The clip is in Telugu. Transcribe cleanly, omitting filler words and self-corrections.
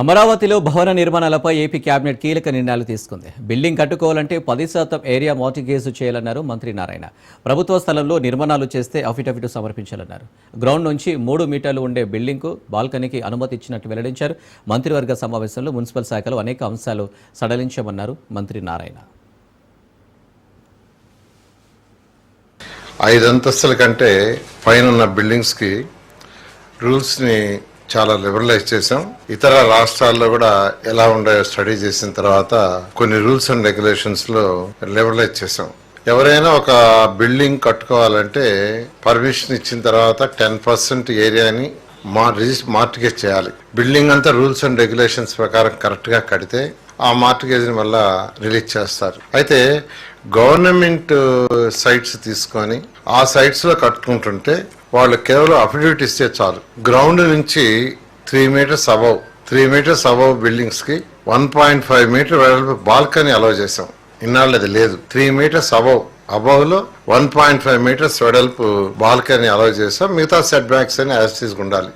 అమరావతిలో భవన నిర్మాణాలపై ఏపీ కేబినెట్ కీలక నిర్ణయాలు తీసుకుంది. బిల్డింగ్ కట్టుకోవాలంటే 10% ఏరియా మార్టిగేజ్ చేయాలన్నారు మంత్రి నారాయణ. ప్రభుత్వ స్థలంలో నిర్మాణాలు చేస్తే అఫిడవిట్ సమర్పించాలన్నారు. గ్రౌండ్ నుంచి 3 మీటర్లు ఉండే బిల్డింగ్కు బాల్కనీకి అనుమతి ఇచ్చినట్టు వెల్లడించారు. మంత్రివర్గ సమావేశంలో మున్సిపల్ శాఖలో అనేక అంశాలు సడలించామన్నారు మంత్రి నారాయణ. 5 అంతస్తుల కంటే పైన బిల్డింగ్స్కి రూల్స్ని చాలా లిబరలైజ్ చేసాం. ఇతర రాష్ట్రాల్లో కూడా ఎలా ఉండాయో స్టడీ చేసిన తర్వాత కొన్ని రూల్స్ అండ్ రెగ్యులేషన్స్ లో లిబరలైజ్ చేసాం. ఎవరైనా ఒక బిల్డింగ్ కట్టుకోవాలంటే పర్మిషన్ ఇచ్చిన తర్వాత 10% ఏరియాని మార్టిగేజ్ చేయాలి. బిల్డింగ్ అంతా రూల్స్ అండ్ రెగ్యులేషన్స్ ప్రకారం కరెక్ట్ గా కడితే ఆ మార్టిగేజ్ ని వల్ల రిలీజ్ చేస్తారు. అయితే గవర్నమెంట్ సైట్స్ తీసుకొని ఆ సైట్స్ లో కట్టుకుంటుంటే వాళ్ళు కేవలం అఫిడవిట్ ఇస్తే చాలు. గ్రౌండ్ నుంచి 3 మీటర్స్ అబవ్ బిల్డింగ్స్ కి 1.5 మీటర్ వెడల్పు బాల్కనీ అలౌ చేసాం. ఇన్నాళ్ళు అది లేదు. 3 మీటర్స్ అబవ్ లో 1.5 మీటర్స్ వెడల్పు బాల్కనీ అలౌ చేసాం. మిగతా సెట్ బ్యాక్స్ అని యాజ్ ఉండాలి.